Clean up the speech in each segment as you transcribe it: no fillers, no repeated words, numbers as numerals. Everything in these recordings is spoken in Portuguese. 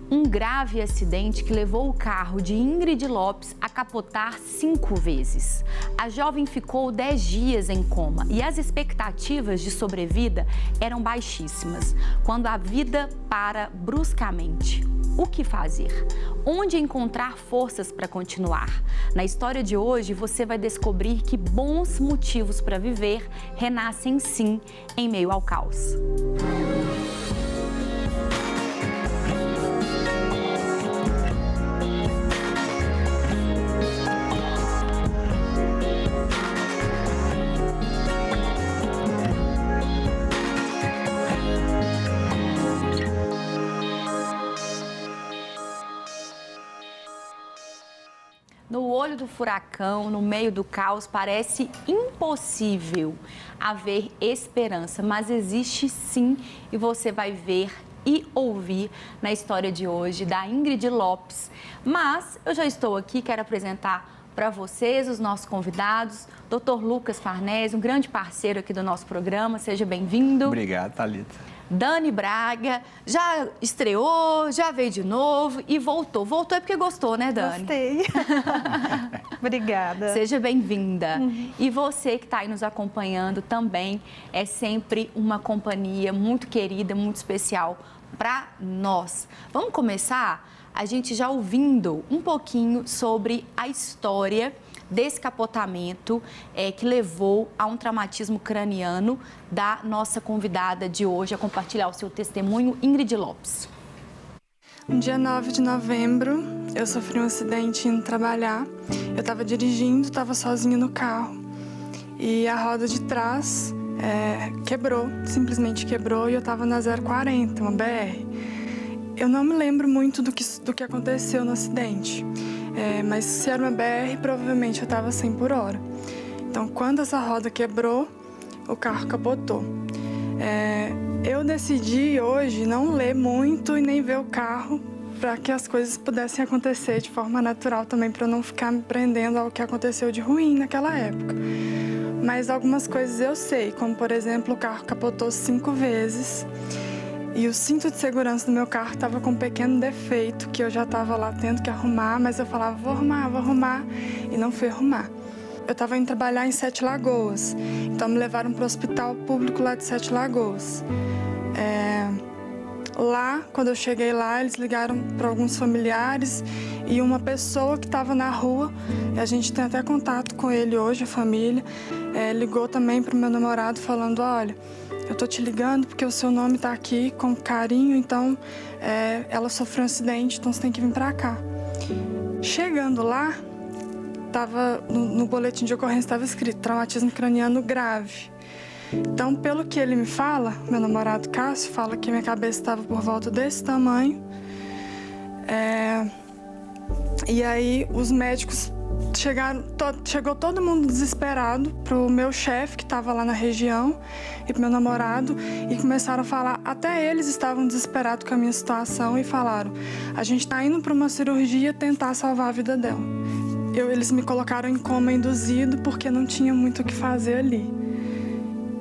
um grave acidente que levou o carro de Ingrid Lopes a capotar 5 vezes. A jovem ficou 10 dias em coma e as expectativas de sobrevida eram baixíssimas, quando a vida para bruscamente. O que fazer? Onde encontrar forças para continuar? Na história de hoje, você vai descobrir que bons motivos para viver renascem sim em meio ao caos. No olho do furacão, no meio do caos, parece impossível haver esperança, mas existe sim, e você vai ver e ouvir na história de hoje da Ingrid Lopes. Mas eu já estou aqui, quero apresentar para vocês os nossos convidados, Dr. Lucas Farnese, um grande parceiro aqui do nosso programa, seja bem-vindo. Obrigado, Thalita. Dani Braga, já estreou, já veio de novo e voltou. Voltou é porque gostou, né, Dani? Gostei. Obrigada. Seja bem-vinda. E você que está aí nos acompanhando também, é sempre uma companhia muito querida, muito especial para nós. Vamos começar a gente já ouvindo um pouquinho sobre a história desse capotamento que levou a um traumatismo craniano da nossa convidada de hoje a compartilhar o seu testemunho, Ingrid Lopes. No dia 9 de novembro, eu sofri um acidente indo trabalhar. Eu estava dirigindo, estava sozinha no carro e a roda de trás quebrou, simplesmente quebrou e eu estava na 040, uma BR. Eu não me lembro muito do que aconteceu no acidente. Mas se era uma BR, provavelmente eu estava 100 por hora. Então, quando essa roda quebrou, o carro capotou. Eu decidi hoje não ler muito e nem ver o carro para que as coisas pudessem acontecer de forma natural também, para eu não ficar me prendendo ao que aconteceu de ruim naquela época. Mas algumas coisas eu sei, como, por exemplo, o carro capotou 5 vezes. E o cinto de segurança do meu carro estava com um pequeno defeito que eu já estava lá tendo que arrumar, mas eu falava, vou arrumar, e não fui arrumar. Eu estava indo trabalhar em Sete Lagoas, então me levaram para o hospital público lá de Sete Lagoas. Lá, quando eu cheguei lá, eles ligaram para alguns familiares e uma pessoa que estava na rua, e a gente tem até contato com ele hoje, a família, ligou também para o meu namorado falando, olha, eu tô te ligando porque o seu nome tá aqui com carinho, então ela sofreu um acidente, então você tem que vir pra cá. Chegando lá, no boletim de ocorrência estava escrito traumatismo craniano grave. Então, pelo que ele me fala, meu namorado Cássio fala que minha cabeça estava por volta desse tamanho. E aí os médicos chegou todo mundo desesperado pro meu chefe, que estava lá na região, e pro meu namorado, e começaram a falar, até eles estavam desesperados com a minha situação, e falaram, a gente está indo para uma cirurgia tentar salvar a vida dela. Eles me colocaram em coma induzido, porque não tinha muito o que fazer ali.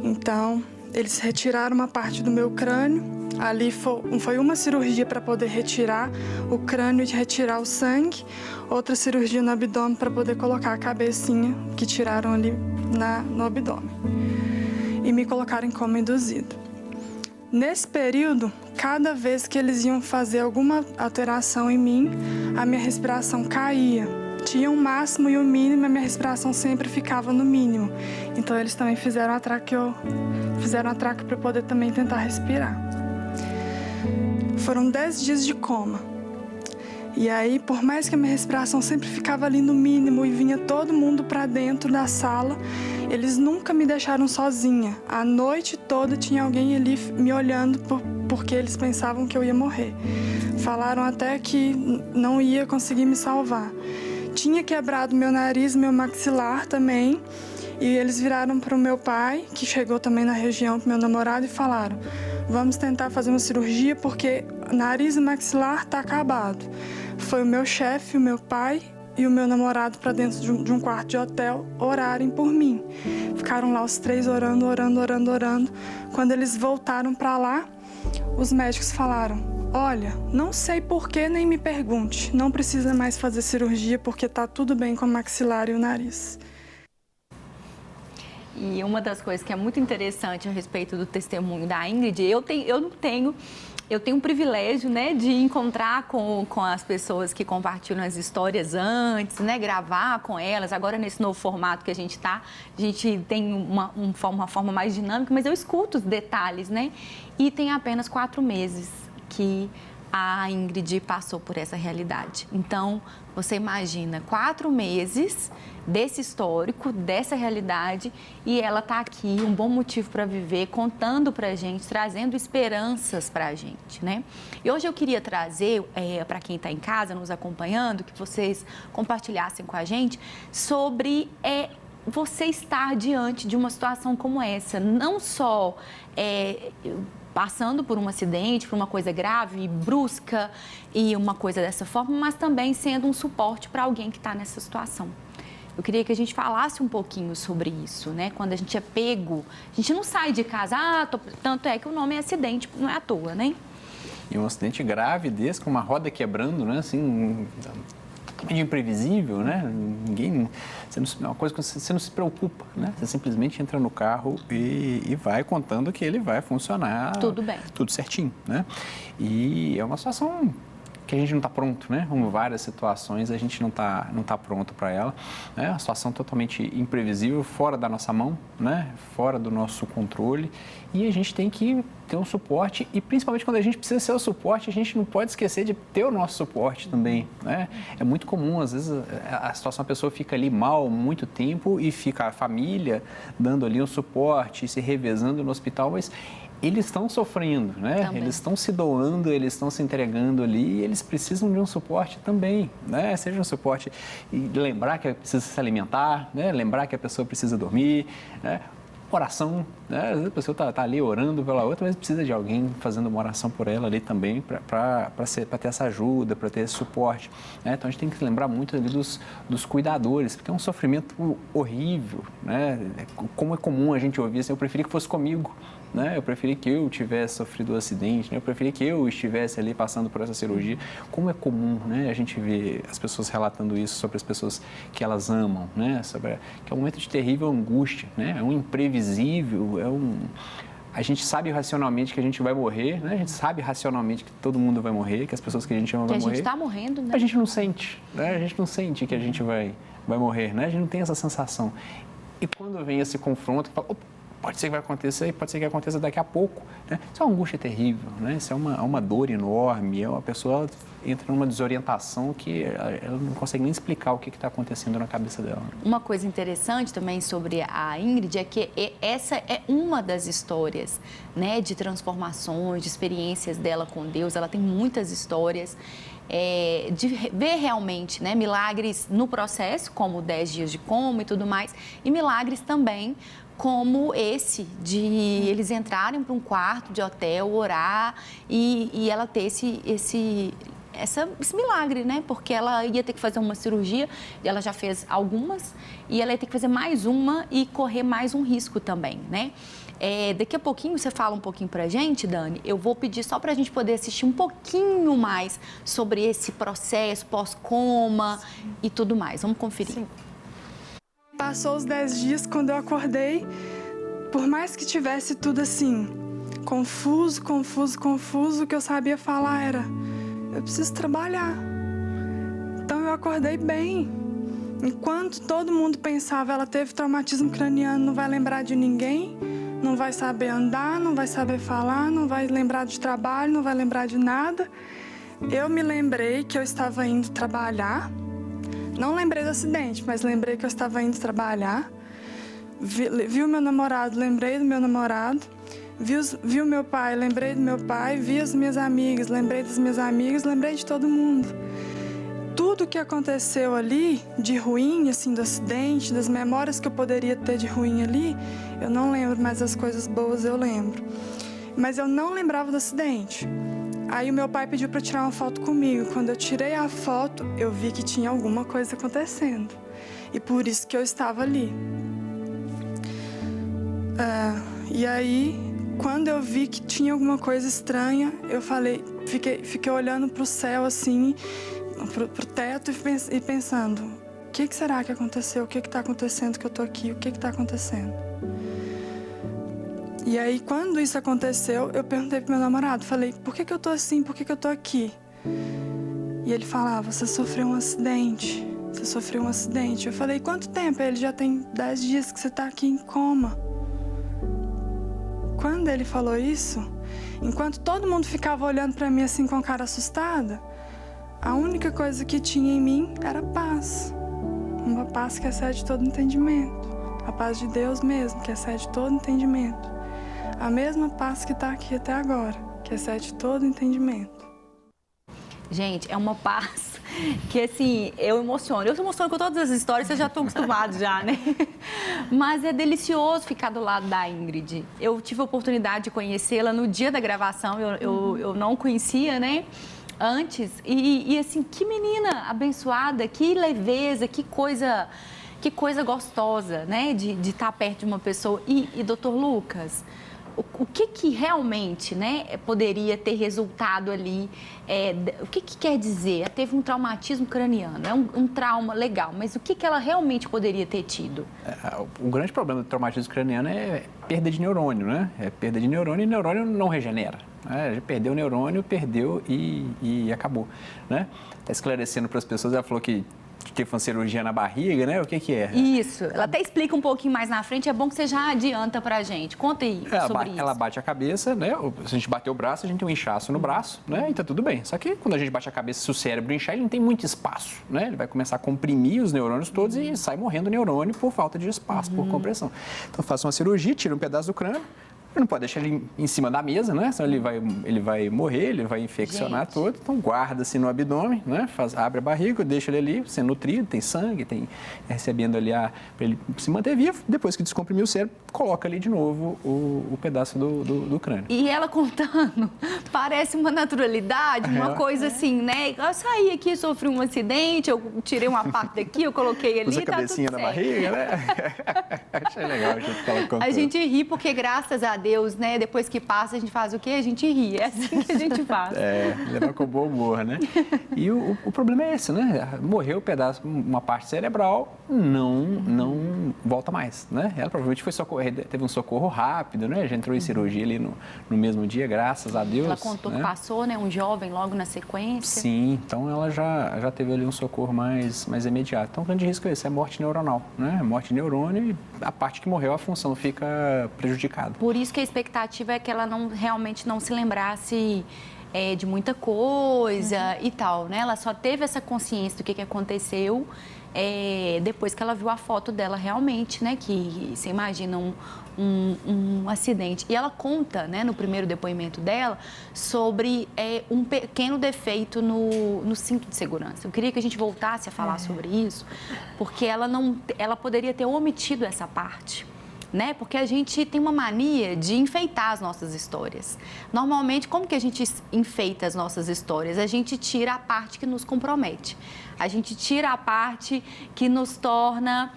Então, eles retiraram uma parte do meu crânio. Ali foi uma cirurgia para poder retirar o crânio e retirar o sangue, outra cirurgia no abdômen para poder colocar a cabecinha que tiraram ali no abdômen. E me colocaram em coma induzido. Nesse período, cada vez que eles iam fazer alguma alteração em mim, a minha respiração caía. Tinha um máximo e um mínimo, a minha respiração sempre ficava no mínimo. Então eles também fizeram a traque para poder também tentar respirar. Foram 10 dias de coma. E aí, por mais que a minha respiração sempre ficava ali no mínimo e vinha todo mundo para dentro da sala, eles nunca me deixaram sozinha. A noite toda tinha alguém ali me olhando porque eles pensavam que eu ia morrer. Falaram até que não ia conseguir me salvar. Tinha quebrado meu nariz, meu maxilar também. E eles viraram para o meu pai, que chegou também na região com meu namorado, e falaram, vamos tentar fazer uma cirurgia porque nariz e maxilar está acabado. Foi o meu chefe, o meu pai e o meu namorado para dentro de um quarto de hotel orarem por mim. Ficaram lá os 3 orando. Quando eles voltaram para lá, os médicos falaram, olha, não sei por que, nem me pergunte. Não precisa mais fazer cirurgia porque tá tudo bem com a maxilar e o nariz. E uma das coisas que é muito interessante a respeito do testemunho da Ingrid, eu tenho o privilégio, né, de encontrar com as pessoas que compartilham as histórias antes, né, gravar com elas. Agora, nesse novo formato que a gente tem uma forma mais dinâmica, mas eu escuto os detalhes, né? E tem apenas 4 meses que a Ingrid passou por essa realidade. Então, você imagina 4 meses desse histórico, dessa realidade, e ela está aqui, um bom motivo para viver, contando para a gente, trazendo esperanças para a gente, né? E hoje eu queria trazer, para quem está em casa, nos acompanhando, que vocês compartilhassem com a gente sobre você estar diante de uma situação como essa, não só passando por um acidente, por uma coisa grave, brusca e uma coisa dessa forma, mas também sendo um suporte para alguém que está nessa situação. Eu queria que a gente falasse um pouquinho sobre isso, né? Quando a gente é pego, a gente não sai de casa, tanto é que o nome é acidente, não é à toa, né? E um acidente grave desse, com uma roda quebrando, né? Assim, totalmente imprevisível, né? É uma coisa que você não se preocupa, né? Você simplesmente entra no carro e vai contando que ele vai funcionar. Tudo bem. Tudo certinho, né? E é uma situação que a gente não está pronto, né? Como várias situações, a gente não tá pronto para ela. É uma situação totalmente imprevisível, fora da nossa mão, né? Fora do nosso controle. E a gente tem que ter um suporte, e principalmente quando a gente precisa ser o suporte, a gente não pode esquecer de ter o nosso suporte também, né? É muito comum, às vezes, a situação, a pessoa fica ali mal muito tempo e fica a família dando ali um suporte, se revezando no hospital, mas eles estão sofrendo, né? Também. Eles estão se doando, eles estão se entregando ali, e eles precisam de um suporte também, né? Seja um suporte e lembrar que precisa se alimentar, né? Lembrar que a pessoa precisa dormir, né? Oração, né? Às vezes a pessoa está ali orando pela outra, mas precisa de alguém fazendo uma oração por ela ali também, para ter essa ajuda, para ter esse suporte, né? Então a gente tem que lembrar muito ali dos cuidadores, porque é um sofrimento horrível, né? Como é comum a gente ouvir assim, eu preferi que fosse comigo, né? Eu preferi que eu tivesse sofrido um acidente, né? Eu preferi que eu estivesse ali passando por essa cirurgia. Como é comum, né? A gente vê as pessoas relatando isso sobre as pessoas que elas amam, né? Que é um momento de terrível angústia, né? É um imprevisível, a gente sabe racionalmente que a gente vai morrer, né? A gente sabe racionalmente que todo mundo vai morrer, que as pessoas que a gente ama vão morrer. Que a gente está morrendo, né? A gente não sente, né? A gente não sente que a gente vai morrer, né? A gente não tem essa sensação. E quando vem esse confronto, fala, pode ser que vai acontecer e pode ser que aconteça daqui a pouco, né? Isso é uma angústia terrível, né? Isso é uma dor enorme, a pessoa entra numa desorientação que ela não consegue nem explicar o que está acontecendo na cabeça dela. Uma coisa interessante também sobre a Ingrid é que essa é uma das histórias, né, de transformações, de experiências dela com Deus. Ela tem muitas histórias de ver realmente, né, milagres no processo, como 10 dias de coma e tudo mais, e milagres também como esse, de eles entrarem para um quarto de hotel, orar e ela ter esse milagre, né? Porque ela ia ter que fazer uma cirurgia, ela já fez algumas, e ela ia ter que fazer mais uma e correr mais um risco também, né? Daqui a pouquinho, você fala um pouquinho pra gente, Dani, eu vou pedir só pra gente poder assistir um pouquinho mais sobre esse processo pós-coma e tudo mais. Vamos conferir. Sim. Passou os 10 dias, quando eu acordei, por mais que tivesse tudo assim, confuso, o que eu sabia falar era, eu preciso trabalhar. Então eu acordei bem. Enquanto todo mundo pensava, ela teve traumatismo craniano, não vai lembrar de ninguém, não vai saber andar, não vai saber falar, não vai lembrar de trabalho, não vai lembrar de nada. Eu me lembrei que eu estava indo trabalhar. Não lembrei do acidente, mas lembrei que eu estava indo trabalhar. Vi o meu namorado, lembrei do meu namorado. Vi o meu pai, lembrei do meu pai. Vi as minhas amigas, lembrei das minhas amigas, lembrei de todo mundo. Tudo que aconteceu ali, de ruim, assim, do acidente, das memórias que eu poderia ter de ruim ali, eu não lembro, mas as coisas boas eu lembro. Mas eu não lembrava do acidente. Aí o meu pai pediu para tirar uma foto comigo. Quando eu tirei a foto, eu vi que tinha alguma coisa acontecendo. E por isso que eu estava ali. E aí, quando eu vi que tinha alguma coisa estranha, eu falei, fiquei olhando para o céu, assim, pro teto e pensando, o que será que aconteceu? O que está acontecendo que eu tô aqui? O que está acontecendo? E aí, quando isso aconteceu, eu perguntei pro meu namorado, falei, por que eu tô assim? Por que eu tô aqui? E ele falava, você sofreu um acidente. Você sofreu um acidente. Eu falei, quanto tempo? Ele já tem 10 dias que você tá aqui em coma. Quando ele falou isso, enquanto todo mundo ficava olhando para mim assim com cara assustada, a única coisa que tinha em mim era paz. Uma paz que excede todo entendimento. A paz de Deus mesmo, que excede todo entendimento. A mesma paz que está aqui até agora, que excede todo entendimento. Gente, é uma paz que, assim, eu emociono. Eu emociono com todas as histórias, vocês já estão acostumados já, né? Mas é delicioso ficar do lado da Ingrid. Eu tive a oportunidade de conhecê-la no dia da gravação, eu não conhecia, né? Antes. E, assim, que menina abençoada, que leveza, que coisa gostosa, né? De estar perto de uma pessoa. E doutor Lucas, o que realmente, né, poderia ter resultado ali? O que quer dizer? Ela teve um traumatismo craniano, é um trauma legal, mas o que ela realmente poderia ter tido? O grande problema do traumatismo craniano é perda de neurônio, né? É perda de neurônio e neurônio não regenera. Né? Perdeu o neurônio, perdeu e acabou. Né? Tá esclarecendo para as pessoas, ela falou que teve uma cirurgia na barriga, né? O que é? Isso. Ela até explica um pouquinho mais na frente. É bom que você já adianta pra gente. Conta aí sobre isso. Ela bate a cabeça, né? Se a gente bater o braço, a gente tem um inchaço no braço, né? E tá tudo bem. Só que quando a gente bate a cabeça, se o cérebro inchar, ele não tem muito espaço, né? Ele vai começar a comprimir os neurônios todos e sai morrendo o neurônio por falta de espaço, por compressão. Então, faça uma cirurgia, tira um pedaço do crânio. Não pode deixar ele em cima da mesa, né? Senão ele vai morrer, ele vai infeccionar todo. Então, guarda-se no abdômen, né? Abre a barriga, deixa ele ali, sendo nutrido, tem sangue, recebendo ali para ele se manter vivo. Depois que descomprimir o cérebro, coloca ali de novo o pedaço do crânio. E ela contando, parece uma naturalidade, uma coisa assim, né? Eu saí aqui, sofri um acidente, eu tirei uma parte daqui, eu coloquei ali, usa a cabecinha na barriga, né? Achei legal a gente falar com a gente ri porque, graças a Deus, né? Depois que passa, a gente faz o quê? A gente ri. É assim que a gente faz. Levar com bom humor, né? E o problema é esse, né? Morreu uma parte cerebral, não volta mais, né? Ela provavelmente teve um socorro rápido, né? Já entrou em cirurgia ali no mesmo dia, graças a Deus. Ela contou, né, que passou, né? Um jovem logo na sequência. Sim, então ela já teve ali um socorro mais imediato. Então o grande risco é esse, é morte neuronal, né? Morte de neurônio e a parte que morreu, a função fica prejudicada. Por isso que a expectativa é que ela realmente não se lembrasse de muita coisa e tal, né? Ela só teve essa consciência do que aconteceu depois que ela viu a foto dela realmente, né? Que você imagina um acidente. E ela conta, né, no primeiro depoimento dela, sobre um pequeno defeito no cinto de segurança. Eu queria que a gente voltasse a falar sobre isso, porque ela poderia ter omitido essa parte. Né? Porque a gente tem uma mania de enfeitar as nossas histórias. Normalmente, como que a gente enfeita as nossas histórias? A gente tira a parte que nos compromete. A gente tira a parte que nos torna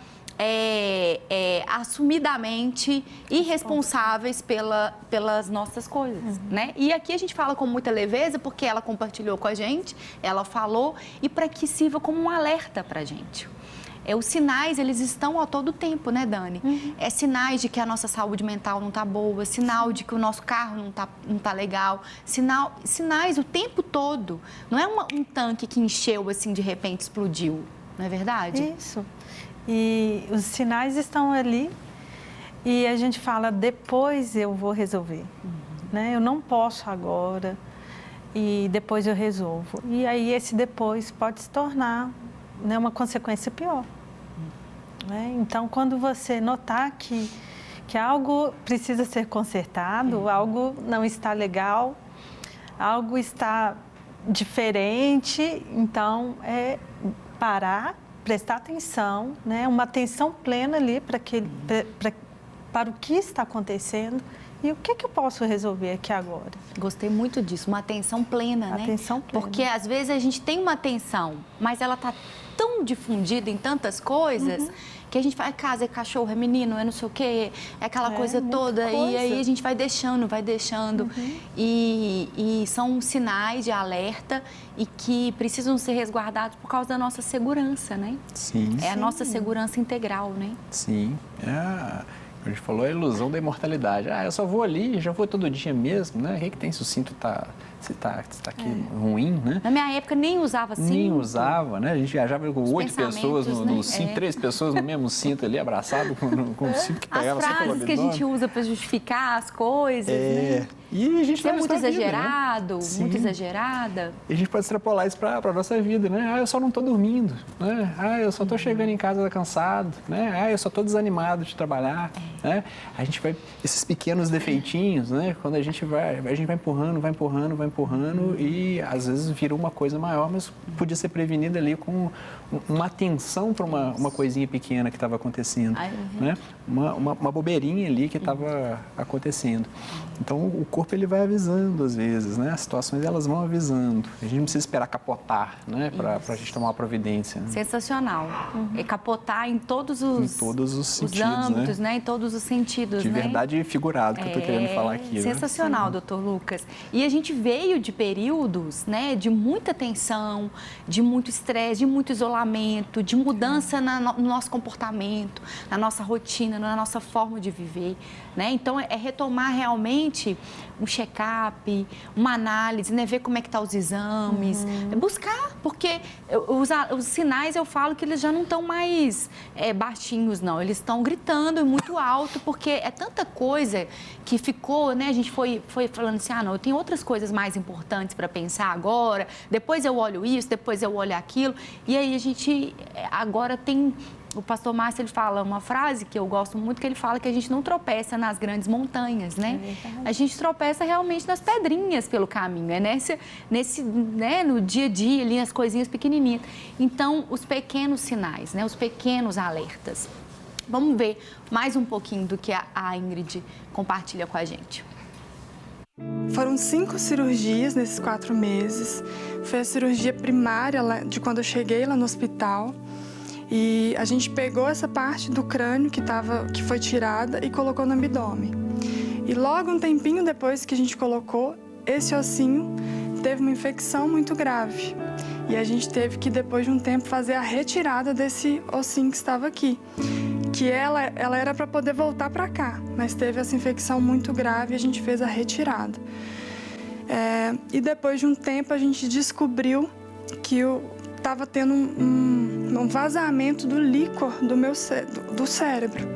assumidamente irresponsáveis pelas nossas coisas, né? E aqui a gente fala com muita leveza porque ela compartilhou com a gente, ela falou, e para que sirva como um alerta para a gente. Os sinais, eles estão a todo tempo, né, Dani? É sinais de que a nossa saúde mental não está boa, sinal de que o nosso carro não tá legal, sinais o tempo todo. Não é um tanque que encheu, assim, de repente explodiu, não é verdade? Isso. E os sinais estão ali e a gente fala, depois eu vou resolver. Né? Eu não posso agora e depois eu resolvo. E aí esse depois pode se tornar, né, uma consequência pior. Né? Então, quando você notar que algo precisa ser consertado, algo não está legal, algo está diferente, então parar, prestar atenção, né? Uma atenção plena ali para o que está acontecendo. E o que eu posso resolver aqui agora? Gostei muito disso, uma atenção plena, né? Atenção plena. Porque às vezes a gente tem uma atenção, mas ela está tão tão difundido em tantas coisas que a gente fala, casa, é cachorro, é menino, é não sei o quê, é aquela coisa toda. E aí a gente vai deixando. E são sinais de alerta e que precisam ser resguardados por causa da nossa segurança, né? Sim. É a nossa segurança integral, né? Sim. A gente falou a ilusão da imortalidade. Eu só vou ali, já vou todo dia mesmo, né? O que tem se o cinto se tá aqui ruim, né? Na minha época nem usava cinto. Nem usava, né? A gente viajava com 8 pessoas no né? cinto, 3 pessoas no mesmo cinto ali, abraçado com o cinto que pegava. As frases que a gente usa para justificar as coisas, né? E a gente Isso é muito exagerado, vida, né? muito exagerada. E a gente pode extrapolar isso para a nossa vida, né? Eu só não estou dormindo, né? Eu só estou chegando em casa cansado, né? Eu só estou desanimado de trabalhar, né? A gente vai, esses pequenos defeitinhos, né? Quando a gente vai empurrando e às vezes vira uma coisa maior, mas podia ser prevenida ali com uma atenção para uma coisinha pequena que estava acontecendo, né? Uma bobeirinha ali que estava acontecendo. Então, o corpo ele vai avisando às vezes, né? As situações elas vão avisando. A gente não precisa esperar capotar, né? Para a gente tomar uma providência. Né? Sensacional. É capotar em todos os sentidos, âmbitos, né? Em todos os sentidos, de verdade figurado que eu estou querendo falar aqui. Sensacional, doutor Lucas. E a gente veio de períodos, né? De muita tensão, de muito estresse, de muito isolamento, de mudança no nosso comportamento, na nossa rotina, na nossa forma de viver, né? Então, é retomar realmente um check-up, uma análise, né? Ver como é que estão os exames, buscar, porque os sinais eu falo que eles já não estão mais baixinhos, não. Eles estão gritando muito alto, porque é tanta coisa que ficou, né? A gente foi falando assim, não, eu tenho outras coisas mais importantes para pensar agora, depois eu olho isso, depois eu olho aquilo, e aí a gente agora tem... O pastor Márcio, ele fala uma frase que eu gosto muito, que ele fala que a gente não tropeça nas grandes montanhas, né? A gente tropeça realmente nas pedrinhas pelo caminho, né? No dia a dia, ali, nas coisinhas pequenininhas. Então, os pequenos sinais, né? Os pequenos alertas. Vamos ver mais um pouquinho do que a Ingrid compartilha com a gente. Foram 5 cirurgias nesses 4 meses. Foi a cirurgia primária de quando eu cheguei lá no hospital. E a gente pegou essa parte do crânio que foi tirada e colocou no abdômen. E logo um tempinho depois que a gente colocou, esse ossinho teve uma infecção muito grave. E a gente teve que, depois de um tempo, fazer a retirada desse ossinho que estava aqui. Que ela era para poder voltar para cá, mas teve essa infecção muito grave e a gente fez a retirada. E depois de um tempo a gente descobriu que estava tendo um vazamento do líquor do cérebro,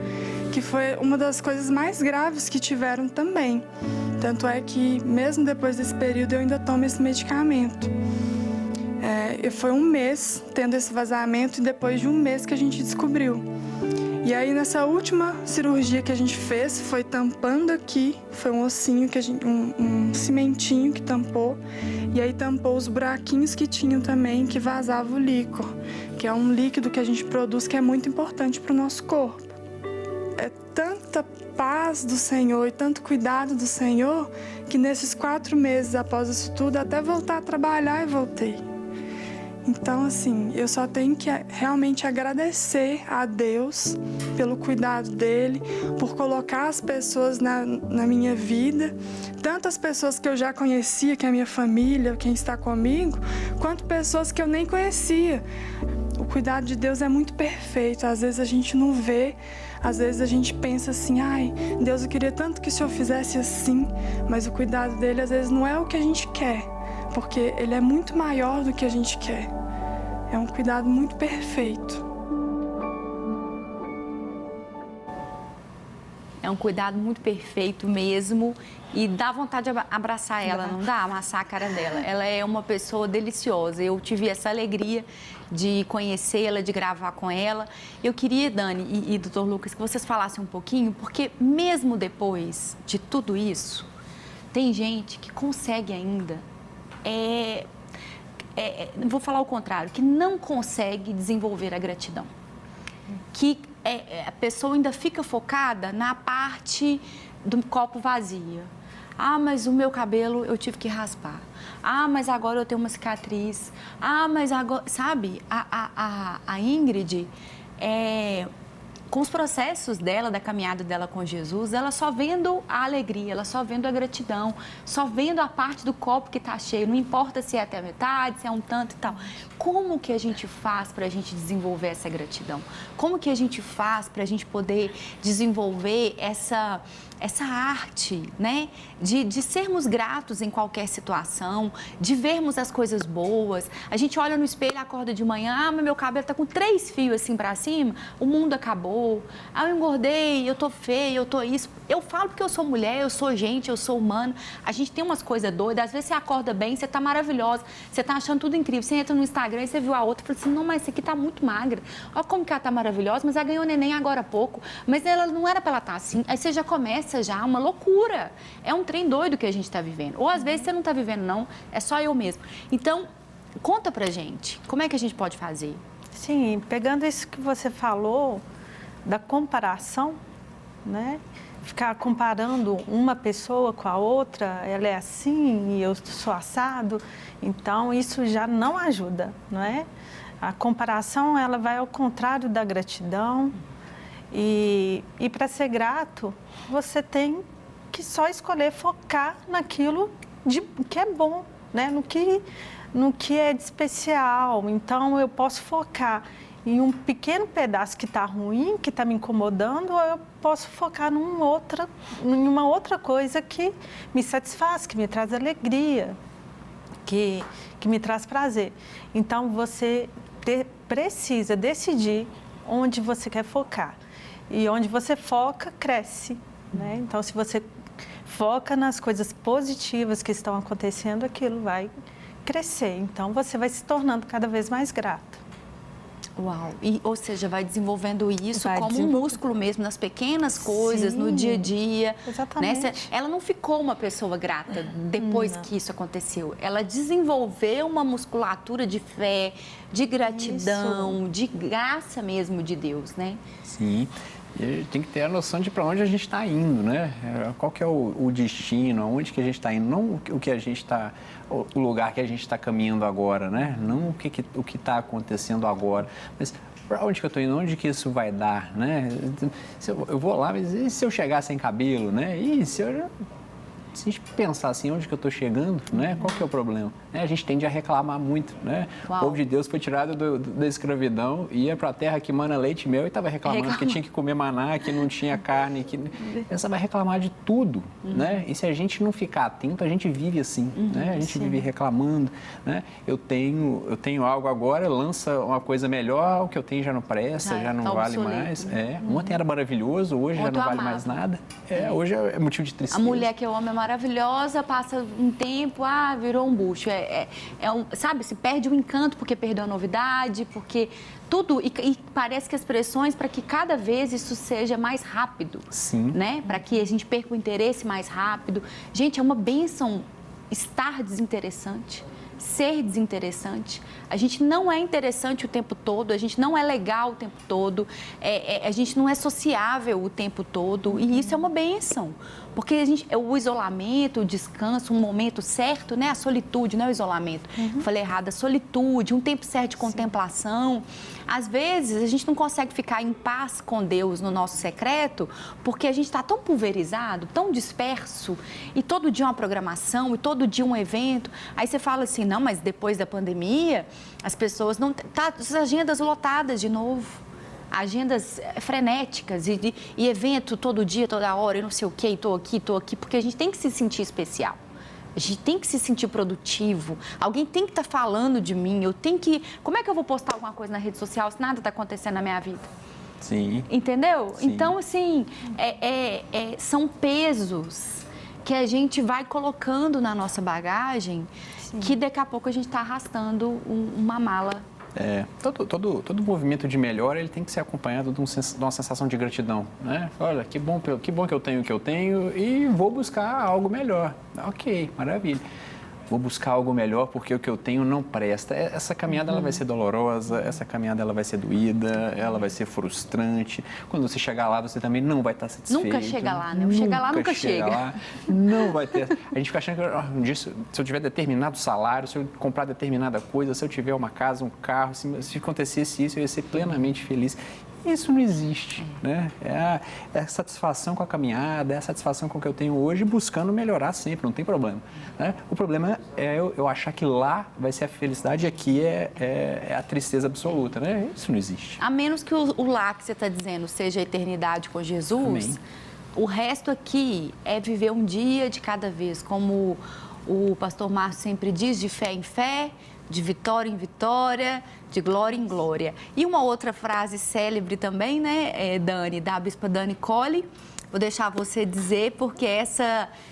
que foi uma das coisas mais graves que tiveram também. Tanto é que, mesmo depois desse período, eu ainda tomo esse medicamento. Foi um mês tendo esse vazamento e depois de um mês que a gente descobriu. E aí, nessa última cirurgia que a gente fez, foi tampando aqui, foi um ossinho, um cimentinho que tampou, e aí tampou os buraquinhos que tinham também, que vazava o líquor, que é um líquido que a gente produz que é muito importante para o nosso corpo. É tanta paz do Senhor e tanto cuidado do Senhor, que nesses 4 meses após isso tudo, até voltar a trabalhar, eu voltei. Então, assim, eu só tenho que realmente agradecer a Deus pelo cuidado dele, por colocar as pessoas na minha vida, tanto as pessoas que eu já conhecia, que é a minha família, quem está comigo, quanto pessoas que eu nem conhecia. O cuidado de Deus é muito perfeito, às vezes a gente não vê, às vezes a gente pensa assim, ai, Deus, eu queria tanto que o Senhor fizesse assim, mas o cuidado dele às vezes não é o que a gente quer, porque ele é muito maior do que a gente quer. É um cuidado muito perfeito. É um cuidado muito perfeito mesmo e dá vontade de abraçar ela, não dá? Amassar a cara dela. Ela é uma pessoa deliciosa. Eu tive essa alegria de conhecê-la, de gravar com ela. Eu queria, Dani e doutor Lucas, que vocês falassem um pouquinho, porque mesmo depois de tudo isso, tem gente que consegue ainda... vou falar o contrário, que não consegue desenvolver a gratidão. Que a pessoa ainda fica focada na parte do copo vazio. Ah, mas o meu cabelo eu tive que raspar. Ah, mas agora eu tenho uma cicatriz. Ah, mas agora... Sabe, a Ingrid, com os processos dela, da caminhada dela com Jesus, ela só vendo a alegria, ela só vendo a gratidão, só vendo a parte do copo que está cheio, não importa se é até a metade, se é um tanto e tal. Como que a gente faz para a gente desenvolver essa gratidão? Como que a gente faz para a gente poder desenvolver essa arte, né? De sermos gratos em qualquer situação, de vermos as coisas boas. A gente olha no espelho, acorda de manhã, mas meu cabelo está com 3 fios assim para cima, o mundo acabou. Ah, eu engordei, eu tô feia, eu tô isso. Eu falo porque eu sou mulher, eu sou gente, eu sou humana. A gente tem umas coisas doidas. Às vezes você acorda bem, você tá maravilhosa, você tá achando tudo incrível. Você entra no Instagram e você viu a outra e fala assim, não, mas essa aqui tá muito magra. Olha como que ela tá maravilhosa, mas ela ganhou neném agora há pouco. Mas ela não era pra ela estar assim. Aí você já começa uma loucura. É um trem doido que a gente está vivendo. Ou às vezes você não está vivendo, não. É só eu mesmo. Então, conta pra gente. Como é que a gente pode fazer? Sim, pegando isso que você falou, da comparação, né? Ficar comparando uma pessoa com a outra, ela é assim e eu sou assado. Então, isso já não ajuda, não é? A comparação, ela vai ao contrário da gratidão. E para ser grato, você tem que só escolher focar naquilo que é bom, né? no que é de especial. Então, eu posso focar em um pequeno pedaço que está ruim, que está me incomodando, ou eu posso focar em uma outra coisa que me satisfaz, que me traz alegria, que me traz prazer. Então, você precisa decidir onde você quer focar. E onde você foca, cresce, né? Então, se você foca nas coisas positivas que estão acontecendo, aquilo vai crescer. Então, você vai se tornando cada vez mais grato. Uau! Ou seja, vai desenvolvendo isso como um músculo mesmo, nas pequenas coisas, no dia a dia. Exatamente. Né? Ela não ficou uma pessoa grata depois que isso aconteceu. Ela desenvolveu uma musculatura de fé, de gratidão, de graça mesmo de Deus, né? Sim. E tem que ter a noção de para onde a gente está indo, né? Qual que é o destino, aonde que a gente está indo, não o que a gente está, o lugar que a gente está caminhando agora, né? Não o que está acontecendo agora, mas para onde que eu estou indo, onde que isso vai dar, né? Eu vou lá, mas e se eu chegar sem cabelo, né? E se a gente pensar assim, onde que eu estou chegando, né? Qual que é o problema? A gente tende a reclamar muito, né? Uau. O povo de Deus foi tirado da escravidão, ia para a terra que mana leite e mel e estava reclamando que tinha que comer maná, que não tinha carne, Você vai reclamar de tudo, né? E se a gente não ficar atento, a gente vive assim, né? A gente vive reclamando, né? Eu tenho algo agora, lança uma coisa melhor, o que eu tenho já não presta, já não tá vale mais. Ontem era maravilhoso, hoje já não vale mais nada. Hoje é motivo de tristeza. A mulher que eu amo é maravilhosa, passa um tempo, virou um bucho. Sabe, se perde o encanto porque perdeu a novidade, porque tudo... E parece que as pressões para que cada vez isso seja mais rápido. Sim. Né? Para que a gente perca o interesse mais rápido. Gente, é uma bênção estar desinteressante, ser desinteressante. A gente não é interessante o tempo todo, a gente não é legal o tempo todo, a gente não é sociável o tempo todo, e isso é uma bênção. Porque o isolamento, o descanso, um momento certo, né? A solitude, não é o isolamento. Falei errado, a solitude, um tempo certo de contemplação. Às vezes, a gente não consegue ficar em paz com Deus no nosso secreto, porque a gente está tão pulverizado, tão disperso, e todo dia uma programação, e todo dia um evento. Aí você fala assim, não, mas depois da pandemia, as pessoas não... as agendas lotadas de novo. Agendas frenéticas e evento todo dia, toda hora, e não sei o quê, estou aqui, porque a gente tem que se sentir especial. A gente tem que se sentir produtivo. Alguém tem que estar falando de mim. Como é que eu vou postar alguma coisa na rede social se nada está acontecendo na minha vida? Sim. Entendeu? Sim. Então, assim, são pesos que a gente vai colocando na nossa bagagem, que daqui a pouco a gente está arrastando uma mala. Todo movimento de melhora, ele tem que ser acompanhado de uma sensação de gratidão, né? Olha, que bom que eu tenho o que eu tenho e vou buscar algo melhor. Ok, maravilha. vou buscar algo melhor porque o que eu tenho não presta. Essa caminhada ela vai ser dolorosa, essa caminhada ela vai ser doída, ela vai ser frustrante. Quando você chegar lá, você também não vai estar satisfeito. Nunca chega lá, né? Chegar lá nunca chega. Lá, não vai ter. A gente fica achando que um dia, se eu tiver determinado salário, se eu comprar determinada coisa, se eu tiver uma casa, um carro, se acontecesse isso, eu ia ser plenamente feliz. Isso não existe, né? É a satisfação com a caminhada, é a satisfação com o que eu tenho hoje, buscando melhorar sempre, não tem problema. Né? O problema é eu achar que lá vai ser a felicidade e aqui é a tristeza absoluta, né? Isso não existe. A menos que o lá que você está dizendo seja a eternidade com Jesus, Amém. O resto aqui é viver um dia de cada vez, como o pastor Márcio sempre diz, de fé em fé, de vitória em vitória, de glória em glória. E uma outra frase célebre também, né, Dani, da bispa Dani Colli, vou deixar você dizer, porque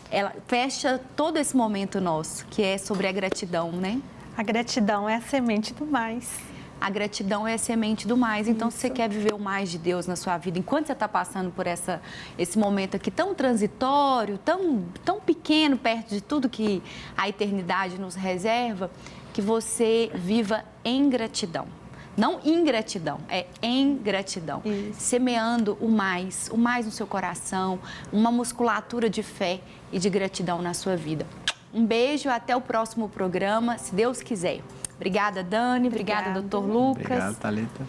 ela fecha todo esse momento nosso, que é sobre a gratidão, né? A gratidão é a semente do mais. A gratidão é a semente do mais. Então, se você quer viver o mais de Deus na sua vida, enquanto você está passando por esse momento aqui tão transitório, tão pequeno, perto de tudo que a eternidade nos reserva, que você viva em gratidão. Não ingratidão, é em gratidão. Isso. Semeando o mais no seu coração, uma musculatura de fé e de gratidão na sua vida. Um beijo, até o próximo programa, se Deus quiser. Obrigada, Dani. Obrigada, Dr. Lucas. Obrigado, Thalita.